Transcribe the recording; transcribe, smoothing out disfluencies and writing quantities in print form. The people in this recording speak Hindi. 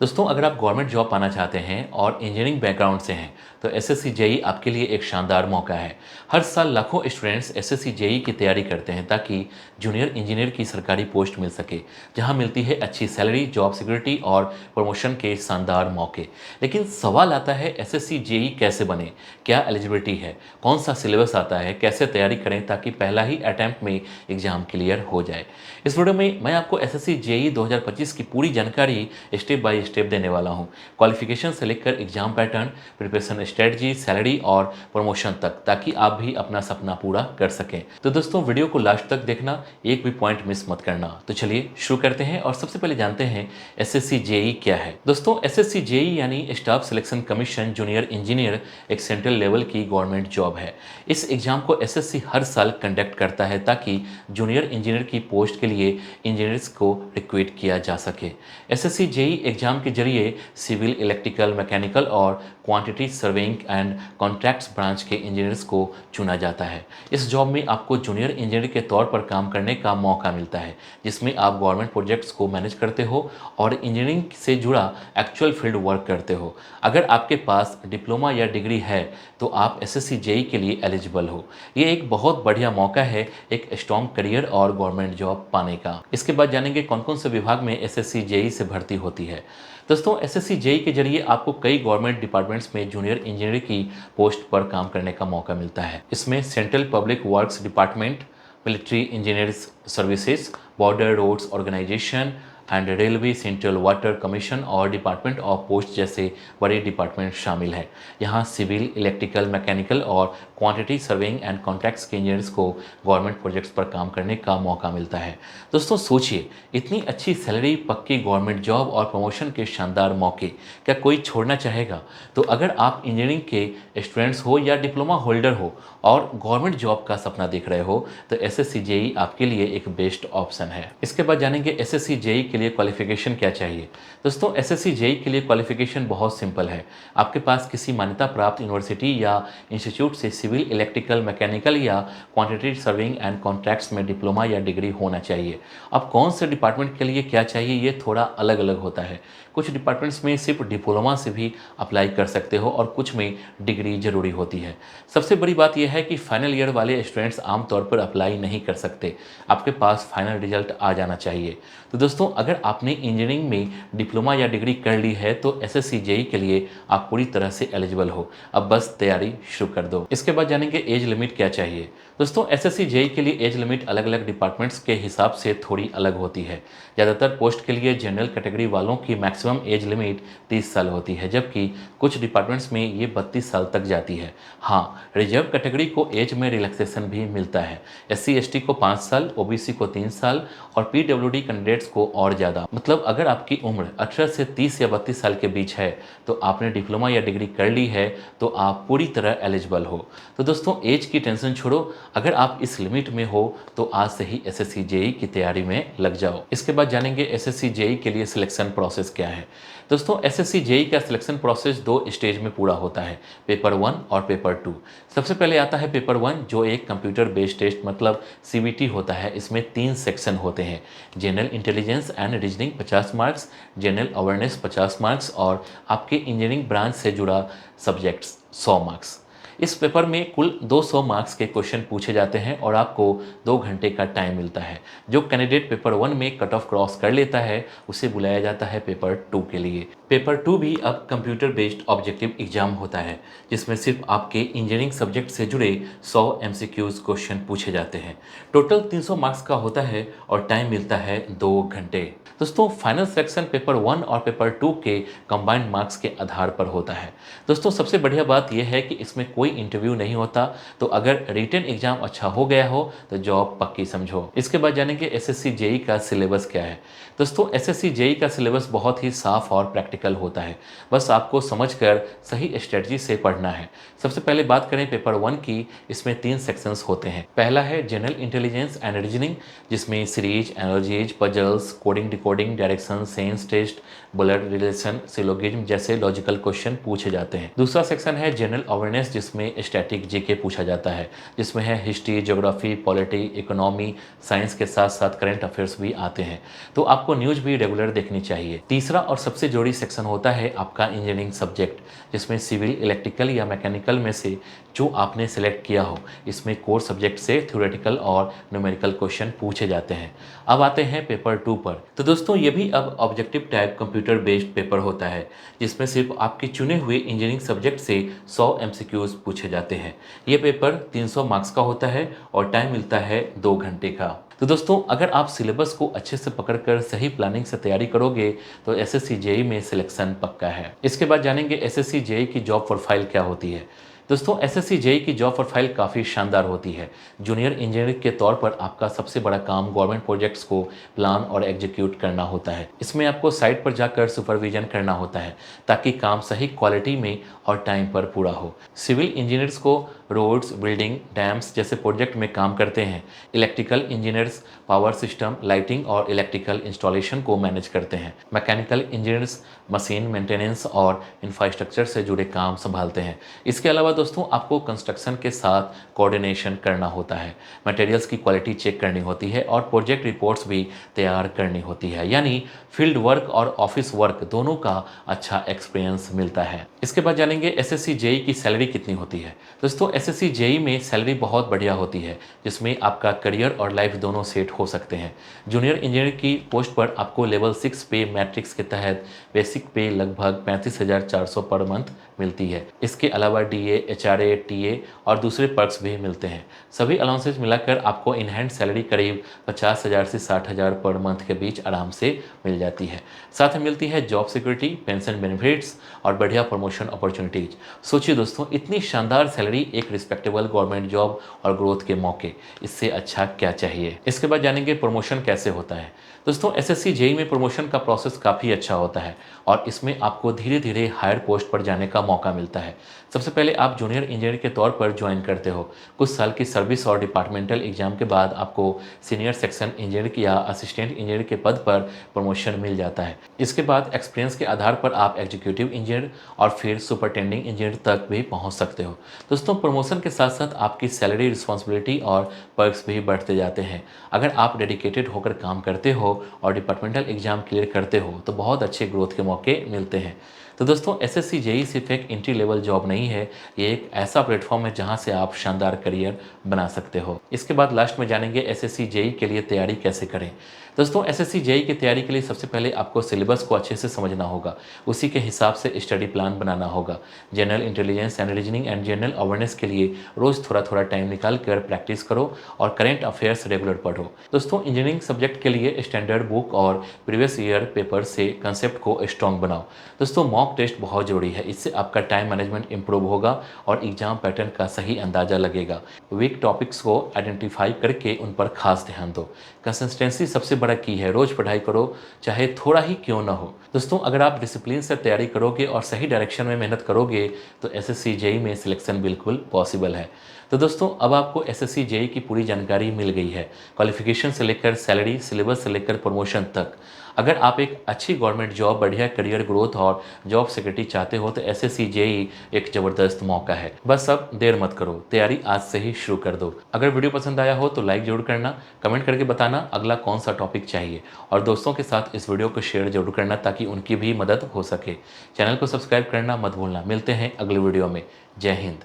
दोस्तों, अगर आप गवर्नमेंट जॉब पाना चाहते हैं और इंजीनियरिंग बैकग्राउंड से हैं तो एसएससी जेई आपके लिए एक शानदार मौका है। हर साल लाखों स्टूडेंट्स एसएससी जेई की तैयारी करते हैं ताकि जूनियर इंजीनियर की सरकारी पोस्ट मिल सके, जहां मिलती है अच्छी सैलरी, जॉब सिक्योरिटी और प्रमोशन के शानदार मौके। लेकिन सवाल आता है, एसएससी जेई कैसे बने, क्या एलिजिबिलिटी है, कौन सा सिलेबस आता है, कैसे तैयारी करें ताकि पहला ही अटैम्प्ट में एग्जाम क्लियर हो जाए। इस वीडियो में मैं आपको एसएससी जेई 2025 की पूरी जानकारी स्टेप बाय स्टेप देने वाला हूं। क्वालिफिकेशन से लेकर exam pattern, preparation strategy, salary और प्रमोशन तक, ताकि आप भी अपना सपना पूरा कर सकें। तो दोस्तों, वीडियो को लास्ट तक देखना, एक भी पॉइंट मिस मत करना। तो चलिए शुरू करते हैं और सबसे पहले जानते हैं एसएससी जेई क्या है। दोस्तों, एसएससी जेई यानी staff selection commission junior engineer एक सेंट्रल लेवल की गवर्नमेंट जॉब है। इस एग्जाम को एसएससी हर साल कंडक्ट करता है ताकि जूनियर इंजीनियर की पोस्ट के लिए इंजीनियर्स को रिक्रूट किया जा सके। एसएससी जेई एग्जाम के जरिए सिविल, इलेक्ट्रिकल, मैकेनिकल और quantity surveying and contracts branch के इंजीनियर्स को चुना जाता है। इस जॉब में आपको जूनियर इंजीनियर के तौर पर काम करने का मौका मिलता है, जिसमें आप गवर्नमेंट प्रोजेक्ट्स को मैनेज करते हो और इंजीनियरिंग से जुड़ा एक्चुअल फील्ड वर्क करते हो। अगर आपके पास डिप्लोमा या डिग्री है तो आप एसएससी जेई के लिए एलिजिबल हो। ये एक बहुत बढ़िया मौका है एक स्ट्रॉन्ग करियर और गवर्नमेंट जॉब पाने का। इसके बाद जानेंगे कौन कौन से विभाग में एसएससी जेई से भर्ती होती है। दोस्तों, एसएससी जेई के जरिए आपको कई गवर्नमेंट डिपार्टमेंट्स में जूनियर इंजीनियर की पोस्ट पर काम करने का मौका मिलता है। इसमें central public works department, military engineers services, border roads organisation and railway, central water commission और डिपार्टमेंट ऑफ पोस्ट जैसे बड़े डिपार्टमेंट शामिल हैं। यहाँ सिविल, इलेक्ट्रिकल, मैकेनिकल और क्वांटिटी सर्वेइंग एंड कॉन्ट्रैक्ट्स के इंजीनियर्स को गवर्नमेंट प्रोजेक्ट्स पर काम करने का मौका मिलता है। दोस्तों सोचिए, इतनी अच्छी सैलरी, पक्की गवर्नमेंट जॉब और प्रमोशन के शानदार मौके, क्या कोई छोड़ना चाहेगा? तो अगर आप इंजीनियरिंग के स्टूडेंट्स हो या डिप्लोमा होल्डर हो और गवर्नमेंट जॉब का सपना देख रहे हो तो एसएससी जेई आपके लिए एक बेस्ट ऑप्शन है। इसके बाद जानेंगे एसएससी जेई के लिए क्वालिफिकेशन क्या चाहिए। दोस्तों, एसएससी जेई के लिए क्वालिफिकेशन बहुत सिंपल है। आपके पास किसी मान्यता प्राप्त यूनिवर्सिटी या इंस्टीट्यूट से सिविल, इलेक्ट्रिकल, मैकेनिकल या क्वांटिटी सर्विंग एंड कॉन्ट्रैक्ट्स में डिप्लोमा या डिग्री होना चाहिए। अब कौन से डिपार्टमेंट के लिए क्या चाहिए ये थोड़ा अलग अलग होता है। कुछ डिपार्टमेंट्स में सिर्फ डिप्लोमा से भी अप्लाई कर सकते हो और कुछ में डिग्री जरूरी होती है। सबसे बड़ी बात यह है कि फाइनल ईयर वाले स्टूडेंट्स आमतौर पर अप्लाई नहीं कर सकते। आपके पास फाइनल रिजल्ट आ जाना चाहिए। तो दोस्तों, अगर आपने इंजीनियरिंग में डिप्लोमा या डिग्री कर ली है तो एसएससी जेई के लिए आप पूरी तरह से एलिजिबल हो। अब बस तैयारी शुरू कर दो। इसके बाद जानेंगे एज लिमिट क्या चाहिए। दोस्तों, एसएससी जेई के लिए एज लिमिट अलग अलग डिपार्टमेंट्स के हिसाब से थोड़ी अलग होती है। ज़्यादातर पोस्ट के लिए जनरल कैटेगरी वालों की मैक्सिमम एज लिमिट 30 साल होती है, जबकि कुछ डिपार्टमेंट्स में ये 32 साल तक जाती है। हाँ, रिजर्व कैटेगरी को एज में रिलैक्सेशन भी मिलता है। एससी एसटी को 5 साल, ओबीसी को 3 साल और पीडब्ल्यूडी कैंडिडेट्स को और ज़्यादा। मतलब अगर आपकी उम्र 18 से 30 या 32 साल के बीच है तो आपने डिप्लोमा या डिग्री कर ली है तो आप पूरी तरह एलिजिबल हो। तो दोस्तों, एज की टेंशन छोड़ो, अगर आप इस लिमिट में हो तो आज से ही एसएससी जेई की तैयारी में लग जाओ। इसके बाद जानेंगे एसएससी जेई के लिए सिलेक्शन प्रोसेस क्या है। दोस्तों, एसएससी जेई का सिलेक्शन प्रोसेस 2 स्टेज में पूरा होता है, पेपर 1 और पेपर 2। सबसे पहले आता है पेपर 1, जो एक कंप्यूटर बेस्ड टेस्ट मतलब सीबीटी होता है। इसमें 3 सेक्शन होते हैं, general intelligence and reasoning 50 marks, general awareness 50 marks और आपके इंजीनियरिंग ब्रांच से जुड़ा सब्जेक्ट्स 100 मार्क्स। इस पेपर में कुल 200 मार्क्स के क्वेश्चन पूछे जाते हैं और आपको 2 घंटे का टाइम मिलता है। जो कैंडिडेट पेपर 1 में कट ऑफ क्रॉस कर लेता है उसे बुलाया जाता है पेपर 2 के लिए। पेपर 2 भी अब कंप्यूटर बेस्ड ऑब्जेक्टिव एग्जाम होता है, जिसमें सिर्फ आपके इंजीनियरिंग सब्जेक्ट से जुड़े 100 एमसीक्यूज क्वेश्चन पूछे जाते हैं। टोटल 300 मार्क्स का होता है और टाइम मिलता है 2 घंटे। दोस्तों, फाइनल सिलेक्शन पेपर 1 और पेपर 2 के कंबाइंड मार्क्स के आधार पर होता है। दोस्तों, सबसे बढ़िया बात यह है कि इसमें कोई इंटरव्यू नहीं होता, तो अगर रिटन एग्जाम अच्छा हो गया हो तो जॉब पक्की समझो। इसके बाद जानेंगे एसएससी जेई का सिलेबस क्या है। दोस्तों, एसएससी जेई का सिलेबस बहुत ही साफ और प्रैक्टिकल होता है। बस आपको समझकर सही स्ट्रेटजी से पढ़ना है। सबसे पहले बात करें पेपर 1 की, इसमें 3 सेक्शंस होते हैं। पहला है जनरल इंटेलिजेंस एंड रीजनिंग, जिसमें series, analogies, puzzles, coding, decoding, direction, sense test, blood relation, syllogism जैसे लॉजिकल क्वेश्चन पूछे जाते हैं। दूसरा सेक्शन है जनरल अवेयरनेस, जिसमें जिसमें स्टैटिक जीके पूछा जाता है, जिसमें है history, geography, polity, economy, science के साथ साथ करंट अफेयर्स भी आते हैं। तो आपको न्यूज़ भी रेगुलर देखनी चाहिए। तीसरा और सबसे जरूरी सेक्शन होता है आपका इंजीनियरिंग सब्जेक्ट, जिसमें सिविल, इलेक्ट्रिकल या मैकेनिकल में से जो आपने सेलेक्ट किया हो, इसमें कोर सब्जेक्ट से थ्योरेटिकल और न्यूमेरिकल क्वेश्चन पूछे जाते हैं। अब आते हैं पेपर 2 पर। तो दोस्तों ये भी अब objective type computer based paper होता है, जिसमें सिर्फ आपके चुने हुए इंजीनियरिंग सब्जेक्ट से 100 एमसीक्यूज पूछे जाते हैं। ये पेपर 300 मार्क्स का होता है और टाइम मिलता है 2 घंटे का। तो दोस्तों अगर आप सिलेबस को अच्छे से पकड़कर सही प्लानिंग से तैयारी करोगे तो एसएससी जेईई में सिलेक्शन पक्का है। इसके बाद जानेंगे एसएससी जेईई की जॉब प्रोफाइल क्या होती है। दोस्तों एसएससी जेईई की जॉब प्रोफाइल काफ़ी शानदार होती है। जूनियर इंजीनियर के तौर पर आपका सबसे बड़ा काम गवर्नमेंट प्रोजेक्ट्स को प्लान और एग्जीक्यूट करना होता है। इसमें आपको साइट पर जाकर सुपरविजन करना होता है ताकि काम सही क्वालिटी में और टाइम पर पूरा हो। सिविल इंजीनियर्स को रोड्स, बिल्डिंग, डैम्स जैसे प्रोजेक्ट में काम करते हैं। Electrical engineers power system, lighting और इलेक्ट्रिकल इंस्टॉलेशन को मैनेज करते हैं। मैकेनिकल इंजीनियर्स मशीन मेंटेनेंस और इंफ्रास्ट्रक्चर से जुड़े काम संभालते हैं। इसके अलावा दोस्तों आपको कंस्ट्रक्शन के साथ कोऑर्डिनेशन करना होता है, मटेरियल्स की क्वालिटी चेक करनी होती है और प्रोजेक्ट रिपोर्ट्स भी तैयार करनी होती है। यानी फील्ड वर्क और ऑफिस वर्क दोनों का अच्छा एक्सपीरियंस मिलता है। इसके बाद जानेंगे एसएससी जेईई की सैलरी कितनी होती है। दोस्तों एसएससी जेईई में सैलरी बहुत बढ़िया होती है, जिसमें आपका करियर और लाइफ दोनों सेट हो सकते हैं। जूनियर इंजीनियर की पोस्ट पर आपको लेवल 6 पे मैट्रिक्स के तहत बेसिक पे लगभग 35,400 पर मंथ मिलती है। इसके अलावा डीए, एचआरए, टीए और दूसरे पर्क्स भी मिलते हैं। सभी अलाउंसेस मिलाकर आपको इन हैंड सैलरी करीब 50,000 से 60,000 पर मंथ के बीच आराम से मिल जाती है। साथ में मिलती है जॉब सिक्योरिटी, पेंशन बेनिफिट्स और बढ़िया प्रमोशन अपॉर्चुनिटीज। सोचिए दोस्तों इतनी शानदार सैलरी, एक रिस्पेक्टेबल गवर्नमेंट जॉब और ग्रोथ के मौके, इससे अच्छा क्या चाहिए। इसके बाद जानेंगे प्रमोशन कैसे होता है। दोस्तों एसएससी जेईई में प्रमोशन का प्रोसेस काफ़ी अच्छा होता है और इसमें आपको धीरे धीरे हायर पोस्ट पर जाने का मौका मिलता है। सबसे पहले आप जूनियर इंजीनियर के तौर पर ज्वाइन करते हो। कुछ साल की सर्विस और डिपार्टमेंटल एग्जाम के बाद आपको सीनियर सेक्शन इंजीनियर या असिस्टेंट इंजीनियर के पद पर प्रमोशन मिल जाता है। इसके बाद एक्सपीरियंस के आधार पर आप एग्जीक्यूटिव इंजीनियर और फिर सुपरटेंडिंग इंजीनियर तक भी पहुंच सकते हो। दोस्तों प्रमोशन के साथ साथ आपकी सैलरी, रिस्पॉन्सिबिलिटी और पर्क्स भी बढ़ते जाते हैं। अगर आप डेडिकेटेड होकर काम करते हो और डिपार्टमेंटल एग्जाम क्लियर करते हो तो बहुत अच्छे ग्रोथ के मौके मिलते हैं। तो दोस्तों एसएससी जेईई सिर्फ एक एंट्री लेवल जॉब नहीं है, ये एक ऐसा प्लेटफॉर्म है जहां से आप शानदार करियर बना सकते हो। इसके बाद लास्ट में जानेंगे एसएससी जेईई के लिए तैयारी कैसे करें। दोस्तों एसएससी जेईई की तैयारी के लिए सबसे पहले आपको सिलेबस को अच्छे से समझना होगा, उसी के हिसाब से स्टडी प्लान बनाना होगा। General intelligence and reasoning and general awareness के लिए रोज थोड़ा थोड़ा टाइम निकाल कर प्रैक्टिस करो और करंट अफेयर्स रेगुलर पढ़ो। दोस्तों इंजीनियरिंग सब्जेक्ट के लिए स्टैंडर्ड बुक और प्रीवियस ईयर पेपर से कंसेप्ट को स्ट्रॉन्ग बनाओ। दोस्तों मॉक टेस्ट बहुत जरूरी है, इससे आपका टाइम मैनेजमेंट इंप्रूव होगा और एग्जाम पैटर्न का सही अंदाजा लगेगा। वीक टॉपिक्स को आइडेंटिफाई करके उन पर खास ध्यान दो। कंसिस्टेंसी सबसे बड़ा की है, रोज पढ़ाई करो चाहे थोड़ा ही क्यों ना हो। दोस्तों अगर आप डिसिप्लिन से तैयारी करोगे और सही डायरेक्शन में मेहनत करोगे तो एसएससी जेईई में सिलेक्शन बिल्कुल पॉसिबल है। तो दोस्तों अब आपको एसएससी जेईई की पूरी जानकारी मिल गई है, क्वालिफिकेशन से लेकर सैलरी, सिलेबस से लेकर प्रमोशन तक। अगर आप एक अच्छी गवर्नमेंट जॉब, बढ़िया करियर ग्रोथ और जॉब सिक्योरिटी चाहते हो तो एसएससी जेईई एक ज़बरदस्त मौका है। बस अब देर मत करो, तैयारी आज से ही शुरू कर दो। अगर वीडियो पसंद आया हो तो लाइक जरूर करना, कमेंट करके बताना अगला कौन सा टॉपिक चाहिए और दोस्तों के साथ इस वीडियो को शेयर जरूर करना ताकि उनकी भी मदद हो सके। चैनल को सब्सक्राइब करना मत भूलना। मिलते हैं अगले वीडियो में। जय हिंद।